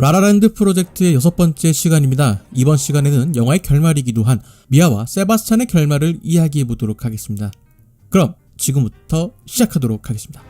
라라랜드 프로젝트의 6번째 시간입니다. 이번 시간에는 영화의 결말이기도 한 미아와 세바스찬의 결말을 이야기해 보도록 하겠습니다. 그럼 지금부터 시작하도록 하겠습니다.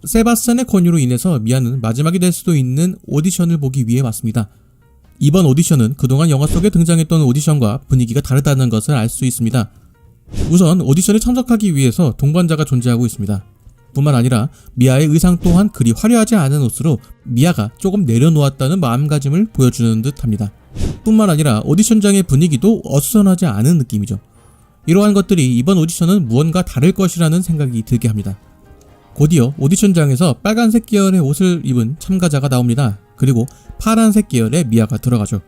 세바스찬의 권유로 인해서 미아는 마지막이 될 수도 있는 오디션을 보기 위해 왔습니다. 이번 오디션은 그동안 영화 속에 등장했던 오디션과 분위기가 다르다는 것을 알 수 있습니다. 우선 오디션에 참석하기 위해서 동반자가 존재하고 있습니다. 뿐만 아니라 미아의 의상 또한 그리 화려하지 않은 옷으로 미아가 조금 내려놓았다는 마음가짐을 보여주는 듯 합니다. 뿐만 아니라 오디션장의 분위기도 어수선하지 않은 느낌이죠. 이러한 것들이 이번 오디션은 무언가 다를 것이라는 생각이 들게 합니다. 곧이어 오디션장에서 빨간색 계열의 옷을 입은 참가자가 나옵니다. 그리고 파란색 계열의 미아가 들어가죠.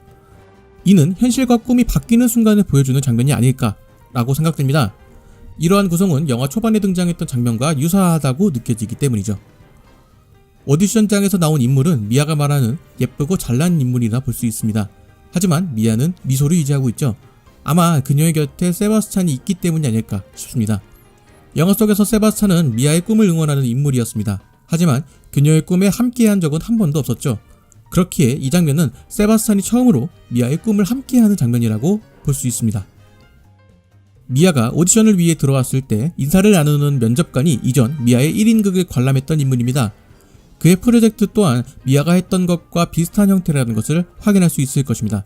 이는 현실과 꿈이 바뀌는 순간을 보여주는 장면이 아닐까 라고 생각됩니다. 이러한 구성은 영화 초반에 등장했던 장면과 유사하다고 느껴지기 때문이죠. 오디션장에서 나온 인물은 미아가 말하는 예쁘고 잘난 인물이라 볼 수 있습니다. 하지만 미아는 미소를 유지하고 있죠. 아마 그녀의 곁에 세바스찬이 있기 때문이 아닐까 싶습니다. 영화 속에서 세바스찬은 미아의 꿈을 응원하는 인물이었습니다. 하지만 그녀의 꿈에 함께한 적은 한 번도 없었죠. 그렇기에 이 장면은 세바스찬이 처음으로 미아의 꿈을 함께하는 장면이라고 볼 수 있습니다. 미아가 오디션을 위해 들어왔을 때 인사를 나누는 면접관이 이전 미아의 1인극을 관람했던 인물입니다. 그의 프로젝트 또한 미아가 했던 것과 비슷한 형태라는 것을 확인할 수 있을 것입니다.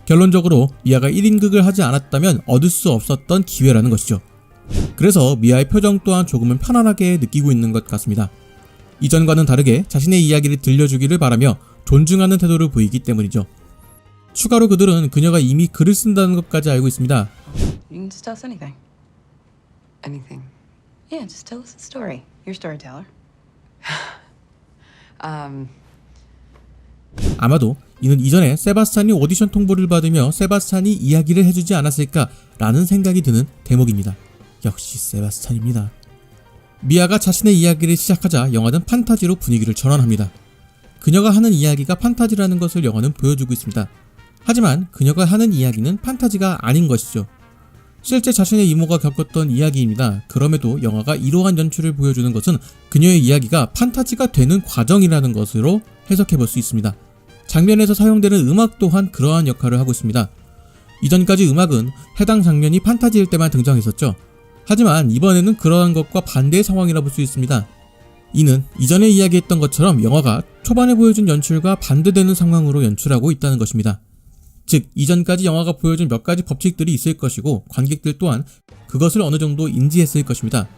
결론적으로 미아가 1인극을 하지 않았다면 얻을 수 없었던 기회라는 것이죠. 그래서 미아의 표정 또한 조금은 편안하게 느끼고 있는 것 같습니다. 이전과는 다르게 자신의 이야기를 들려주기를 바라며 존중하는 태도를 보이기 때문이죠. 추가로 그들은 그녀가 이미 글을 쓴다는 것까지 알고 있습니다. You can just tell us anything. Anything. Yeah, just tell us a story. You're a storyteller. 아마도 이는 이전에 세바스찬이 오디션 통보를 받으며 세바스찬이 이야기를 해주지 않았을까라는 생각이 드는 대목입니다. 역시 세바스찬입니다. 미아가 자신의 이야기를 시작하자 영화는 판타지로 분위기를 전환합니다. 그녀가 하는 이야기가 판타지라는 것을 영화는 보여주고 있습니다. 하지만 그녀가 하는 이야기는 판타지가 아닌 것이죠. 실제 자신의 이모가 겪었던 이야기입니다. 그럼에도 영화가 이러한 연출을 보여주는 것은 그녀의 이야기가 판타지가 되는 과정이라는 것으로 해석해 볼 수 있습니다. 장면에서 사용되는 음악 또한 그러한 역할을 하고 있습니다. 이전까지 음악은 해당 장면이 판타지일 때만 등장했었죠. 하지만 이번에는 그러한 것과 반대의 상황이라 볼 수 있습니다. 이는 이전에 이야기했던 것처럼 영화가 초반에 보여준 연출과 반대되는 상황으로 연출하고 있다는 것입니다. 즉 이전까지 영화가 보여준 몇 가지 법칙들이 있을 것이고 관객들 또한 그것을 어느 정도 인지했을 것입니다.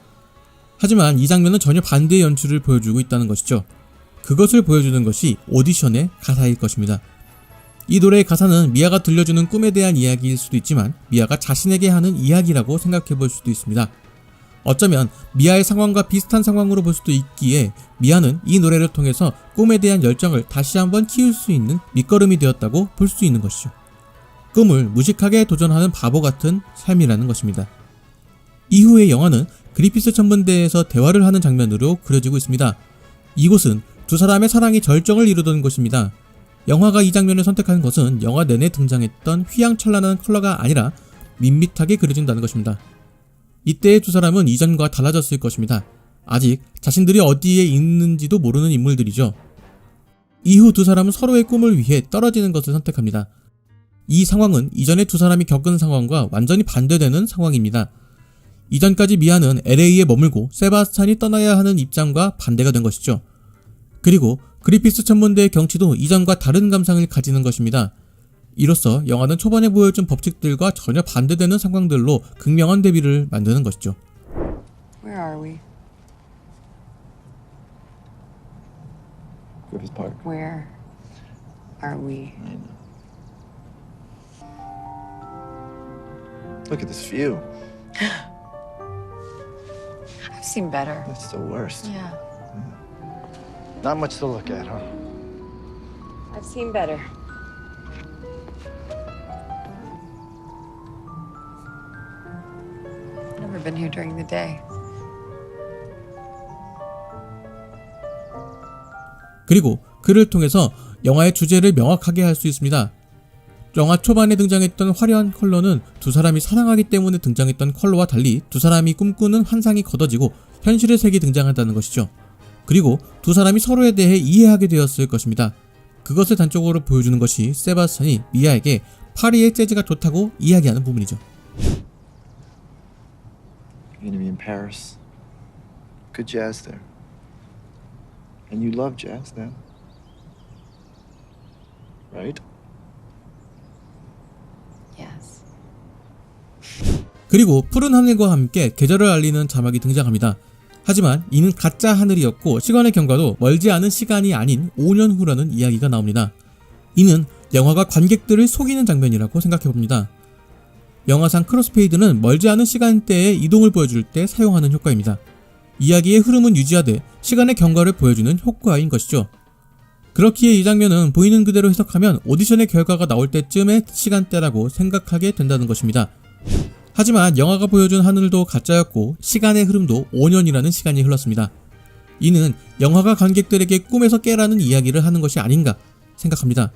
하지만 이 장면은 전혀 반대의 연출을 보여주고 있다는 것이죠. 그것을 보여주는 것이 오디션의 가사일 것입니다. 이 노래의 가사는 미아가 들려주는 꿈에 대한 이야기일 수도 있지만 미아가 자신에게 하는 이야기라고 생각해 볼 수도 있습니다. 어쩌면 미아의 상황과 비슷한 상황으로 볼 수도 있기에 미아는 이 노래를 통해서 꿈에 대한 열정을 다시 한번 키울 수 있는 밑거름이 되었다고 볼 수 있는 것이죠. 꿈을 무식하게 도전하는 바보 같은 삶이라는 것입니다. 이후의 영화는 그리피스 천문대에서 대화를 하는 장면으로 그려지고 있습니다. 이곳은 두 사람의 사랑이 절정을 이루던 곳입니다. 영화가 이 장면을 선택한 것은 영화 내내 등장했던 휘황찬란한 컬러가 아니라 밋밋하게 그려진다는 것입니다. 이때의 두 사람은 이전과 달라졌을 것입니다. 아직 자신들이 어디에 있는지도 모르는 인물들이죠. 이후 두 사람은 서로의 꿈을 위해 떨어지는 것을 선택합니다. 이 상황은 이전에 두 사람이 겪은 상황과 완전히 반대되는 상황입니다. 이전까지 미아는 LA에 머물고 세바스찬이 떠나야 하는 입장과 반대가 된 것이죠. 그리고 그리피스 천문대의 경치도 이전과 다른 감상을 가지는 것입니다. 이로써 영화는 초반에 보여준 법칙들과 전혀 반대되는 상황들로 극명한 대비를 만드는 것이죠. Where are we? Griffith Park. Where are we? I know. Look at this view. I've seen better. That's the worst. Yeah, Not much to look at, huh? I've seen better. Never been here during the day. 그리고 그를 통해서 영화의 주제를 명확하게 할 수 있습니다. 영화 초반에 등장했던 화려한 컬러는 두 사람이 사랑하기 때문에 등장했던 컬러와 달리 두 사람이 꿈꾸는 환상이 걷어지고 현실의 색이 등장한다는 것이죠. 그리고 두 사람이 서로에 대해 이해하게 되었을 것입니다. 그것을 단적으로 보여주는 것이 세바스찬이 미아에게 파리의 재즈가 좋다고 이야기하는 부분이죠. You're gonna be in Paris. Good jazz there. And you love jazz then. Right? Yes. 그리고 푸른 하늘과 함께 계절을 알리는 자막이 등장합니다. 하지만 이는 가짜 하늘이었고 시간의 경과도 멀지 않은 시간이 아닌 5년 후라는 이야기가 나옵니다. 이는 영화가 관객들을 속이는 장면이라고 생각해봅니다. 영화상 크로스페이드는 멀지 않은 시간대의 이동을 보여줄 때 사용하는 효과입니다. 이야기의 흐름은 유지하되 시간의 경과를 보여주는 효과인 것이죠. 그렇기에 이 장면은 보이는 그대로 해석하면 오디션의 결과가 나올 때쯤의 시간대라고 생각하게 된다는 것입니다. 하지만 영화가 보여준 하늘도 가짜였고 시간의 흐름도 5년이라는 시간이 흘렀습니다. 이는 영화가 관객들에게 꿈에서 깨라는 이야기를 하는 것이 아닌가 생각합니다.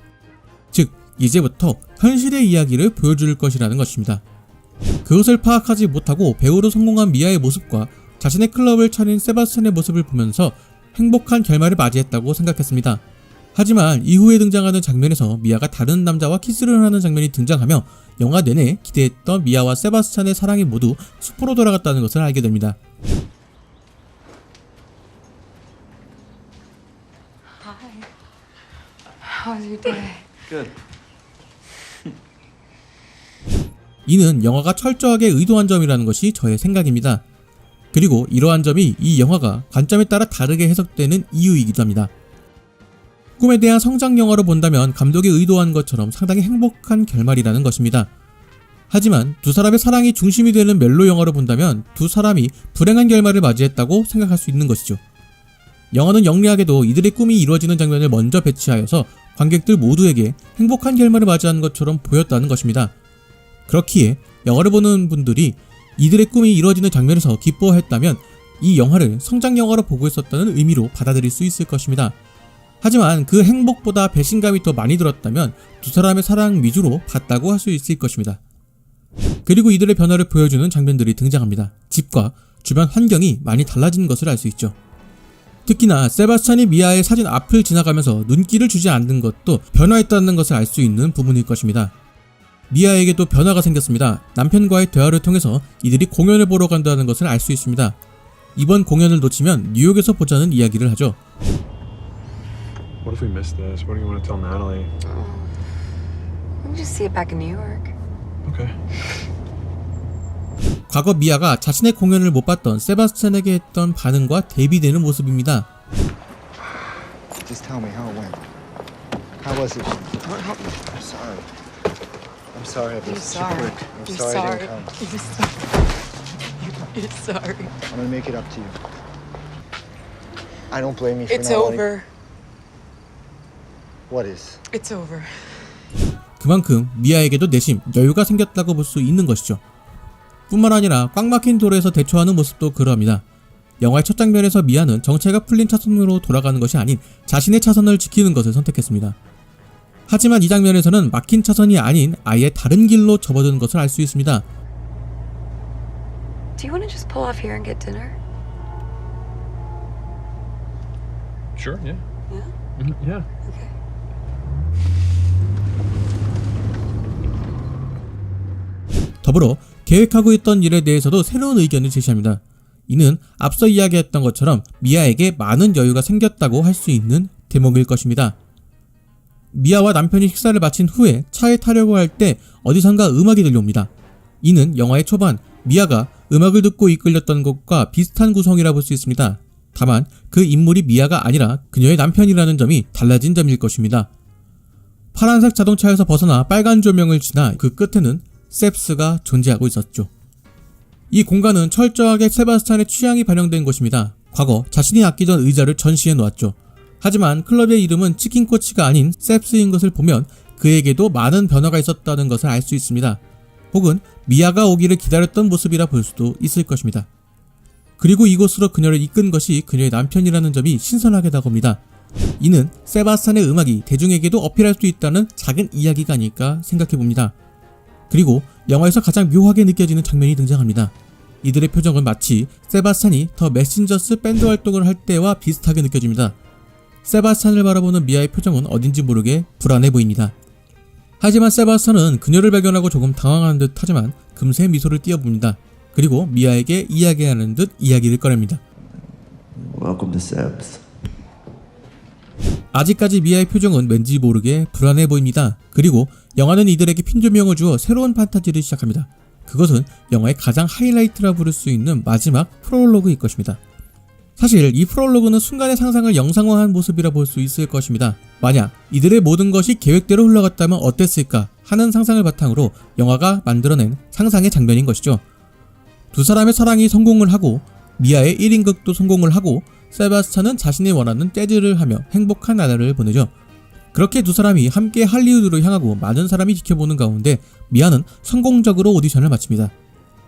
즉 이제부터 현실의 이야기를 보여줄 것이라는 것입니다. 그것을 파악하지 못하고 배우로 성공한 미아의 모습과 자신의 클럽을 차린 세바스찬의 모습을 보면서 행복한 결말을 맞이했다고 생각했습니다. 하지만 이후에 등장하는 장면에서 미아가 다른 남자와 키스를 하는 장면이 등장하며 영화 내내 기대했던 미아와 세바스찬의 사랑이 모두 수포로 돌아갔다는 것을 알게 됩니다. How was your day? Good. 이는 영화가 철저하게 의도한 점이라는 것이 저의 생각입니다. 그리고 이러한 점이 이 영화가 관점에 따라 다르게 해석되는 이유이기도 합니다. 꿈에 대한 성장 영화로 본다면 감독이 의도한 것처럼 상당히 행복한 결말이라는 것입니다. 하지만 두 사람의 사랑이 중심이 되는 멜로 영화로 본다면 두 사람이 불행한 결말을 맞이했다고 생각할 수 있는 것이죠. 영화는 영리하게도 이들의 꿈이 이루어지는 장면을 먼저 배치하여서 관객들 모두에게 행복한 결말을 맞이하는 것처럼 보였다는 것입니다. 그렇기에 영화를 보는 분들이 이들의 꿈이 이루어지는 장면에서 기뻐했다면 이 영화를 성장 영화로 보고 있었다는 의미로 받아들일 수 있을 것입니다. 하지만 그 행복보다 배신감이 더 많이 들었다면 두 사람의 사랑 위주로 봤다고 할 수 있을 것입니다. 그리고 이들의 변화를 보여주는 장면들이 등장합니다. 집과 주변 환경이 많이 달라진 것을 알 수 있죠. 특히나 세바스찬이 미아의 사진 앞을 지나가면서 눈길을 주지 않는 것도 변화했다는 것을 알 수 있는 부분일 것입니다. 미아에게도 변화가 생겼습니다. 남편과의 대화를 통해서 이들이 공연을 보러 간다는 것을 알 수 있습니다. 이번 공연을 놓치면 뉴욕에서 보자는 이야기를 하죠. What if we miss this? What do you want to tell Natalie? We'll just see it back in New York. Okay. 과거 미아가 자신의 공연을 못 봤던 세바스찬에게 했던 반응과 대비되는 모습입니다. Just tell me how it went. How was it? I'm sorry. I'm sorry I You're was too sorry. quick. I'm You're sorry I sorry. didn't come. You're sorry. You're sorry. I'm gonna make it up to you. I don't blame you for It's not wanting- over. What is? It's over. 그만큼 미아에게도 내심 여유가 생겼다고 볼 수 있는 것이죠. 뿐만 아니라 꽉 막힌 도로에서 대처하는 모습도 그러합니다. 영화의 첫 장면에서 미아는 정체가 풀린 차선으로 돌아가는 것이 아닌 자신의 차선을 지키는 것을 선택했습니다. 하지만 이 장면에서는 막힌 차선이 아닌 아예 다른 길로 접어드는 것을 알 수 있습니다. Do you want to just pull off here and get dinner? Sure, yeah. Yeah? Yeah. Okay. 더불어 계획하고 있던 일에 대해서도 새로운 의견을 제시합니다. 이는 앞서 이야기했던 것처럼 미아에게 많은 여유가 생겼다고 할 수 있는 대목일 것입니다. 미아와 남편이 식사를 마친 후에 차에 타려고 할 때 어디선가 음악이 들려옵니다. 이는 영화의 초반 미아가 음악을 듣고 이끌렸던 것과 비슷한 구성이라 볼 수 있습니다. 다만 그 인물이 미아가 아니라 그녀의 남편이라는 점이 달라진 점일 것입니다. 파란색 자동차에서 벗어나 빨간 조명을 지나 그 끝에는 셉스가 존재하고 있었죠. 이 공간은 철저하게 세바스찬의 취향이 반영된 곳입니다. 과거 자신이 아끼던 의자를 전시해 놓았죠. 하지만 클럽의 이름은 치킨코치가 아닌 셉스인 것을 보면 그에게도 많은 변화가 있었다는 것을 알 수 있습니다. 혹은 미아가 오기를 기다렸던 모습이라 볼 수도 있을 것입니다. 그리고 이곳으로 그녀를 이끈 것이 그녀의 남편이라는 점이 신선하게 다가옵니다. 이는 세바스찬의 음악이 대중에게도 어필할 수 있다는 작은 이야기가 아닐까 생각해봅니다. 그리고 영화에서 가장 묘하게 느껴지는 장면이 등장합니다. 이들의 표정은 마치 세바스찬이 더 메신저스 밴드 활동을 할 때와 비슷하게 느껴집니다. 세바스찬을 바라보는 미아의 표정은 어딘지 모르게 불안해 보입니다. 하지만 세바스찬은 그녀를 발견하고 조금 당황하는 듯 하지만 금세 미소를 띄어봅니다. 그리고 미아에게 이야기하는 듯 이야기를 꺼냅니다. Welcome to Sebs. 아직까지 미아의 표정은 왠지 모르게 불안해 보입니다. 그리고 영화는 이들에게 핀 조명을 주어 새로운 판타지를 시작합니다. 그것은 영화의 가장 하이라이트라 부를 수 있는 마지막 프롤로그일 것입니다. 사실 이 프롤로그는 순간의 상상을 영상화한 모습이라 볼 수 있을 것입니다. 만약 이들의 모든 것이 계획대로 흘러갔다면 어땠을까 하는 상상을 바탕으로 영화가 만들어낸 상상의 장면인 것이죠. 두 사람의 사랑이 성공을 하고 미아의 1인극도 성공을 하고 세바스찬은 자신이 원하는 재즈를 하며 행복한 나날을 보내죠. 그렇게 두 사람이 함께 할리우드로 향하고 많은 사람이 지켜보는 가운데 미아는 성공적으로 오디션을 마칩니다.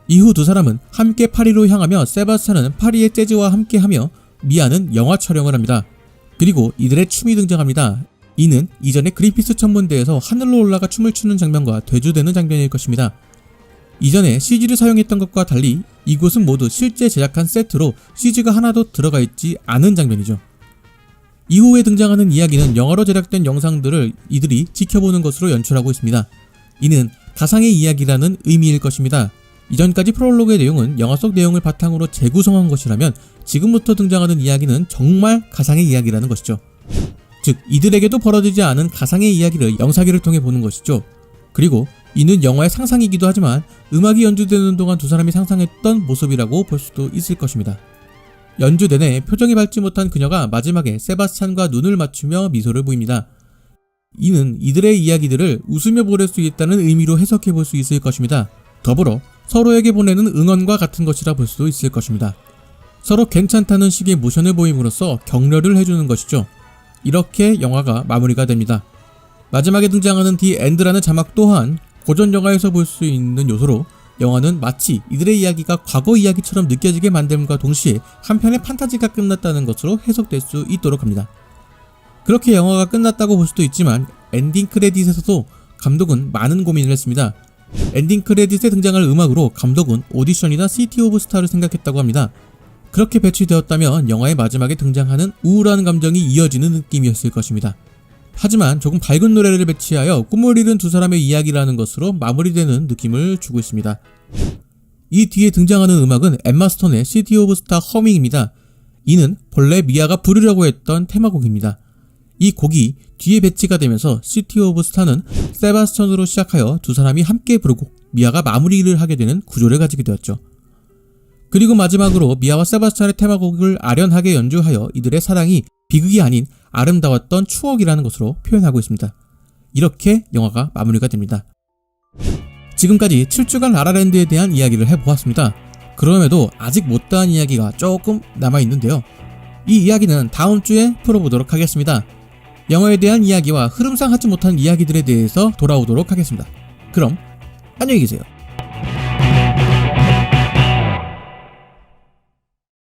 이후 두 사람은 함께 파리로 향하며 세바스찬은 파리의 재즈와 함께하며 미아는 영화 촬영을 합니다. 그리고 이들의 춤이 등장합니다. 이는 이전에 그리피스 천문대에서 하늘로 올라가 춤을 추는 장면과 대조되는 장면일 것입니다. 이전에 CG를 사용했던 것과 달리 이곳은 모두 실제 제작한 세트로 CG가 하나도 들어가 있지 않은 장면이죠. 이후에 등장하는 이야기는 영화로 제작된 영상들을 이들이 지켜보는 것으로 연출하고 있습니다. 이는 가상의 이야기라는 의미일 것입니다. 이전까지 프롤로그의 내용은 영화 속 내용을 바탕으로 재구성한 것이라면 지금부터 등장하는 이야기는 정말 가상의 이야기라는 것이죠. 즉 이들에게도 벌어지지 않은 가상의 이야기를 영상기를 통해 보는 것이죠. 그리고 이는 영화의 상상이기도 하지만 음악이 연주되는 동안 두 사람이 상상했던 모습이라고 볼 수도 있을 것입니다. 연주 내내 표정이 밝지 못한 그녀가 마지막에 세바스찬과 눈을 맞추며 미소를 보입니다. 이는 이들의 이야기들을 웃으며 보낼 수 있다는 의미로 해석해 볼 수 있을 것입니다. 더불어 서로에게 보내는 응원과 같은 것이라 볼 수도 있을 것입니다. 서로 괜찮다는 식의 모션을 보임으로써 격려를 해주는 것이죠. 이렇게 영화가 마무리가 됩니다. 마지막에 등장하는 The End라는 자막 또한 고전 영화에서 볼 수 있는 요소로 영화는 마치 이들의 이야기가 과거 이야기처럼 느껴지게 만듦과 동시에 한편의 판타지가 끝났다는 것으로 해석될 수 있도록 합니다. 그렇게 영화가 끝났다고 볼 수도 있지만 엔딩 크레딧에서도 감독은 많은 고민을 했습니다. 엔딩 크레딧에 등장할 음악으로 감독은 오디션이나 시티 오브 스타를 생각했다고 합니다. 그렇게 배치되었다면 영화의 마지막에 등장하는 우울한 감정이 이어지는 느낌이었을 것입니다. 하지만 조금 밝은 노래를 배치하여 꿈을 이룬 두 사람의 이야기라는 것으로 마무리되는 느낌을 주고 있습니다. 이 뒤에 등장하는 음악은 엠마 스톤의 시티 오브 스타 허밍입니다. 이는 본래 미아가 부르려고 했던 테마곡입니다. 이 곡이 뒤에 배치가 되면서 시티 오브 스타는 세바스찬으로 시작하여 두 사람이 함께 부르고 미아가 마무리를 하게 되는 구조를 가지게 되었죠. 그리고 마지막으로 미아와 세바스찬의 테마곡을 아련하게 연주하여 이들의 사랑이 비극이 아닌 아름다웠던 추억이라는 것으로 표현하고 있습니다. 이렇게 영화가 마무리가 됩니다. 지금까지 7주간 라라랜드에 대한 이야기를 해보았습니다. 그럼에도 아직 못다한 이야기가 조금 남아있는데요. 이 이야기는 다음 주에 풀어보도록 하겠습니다. 영화에 대한 이야기와 흐름상 하지 못한 이야기들에 대해서 돌아오도록 하겠습니다. 그럼 안녕히 계세요.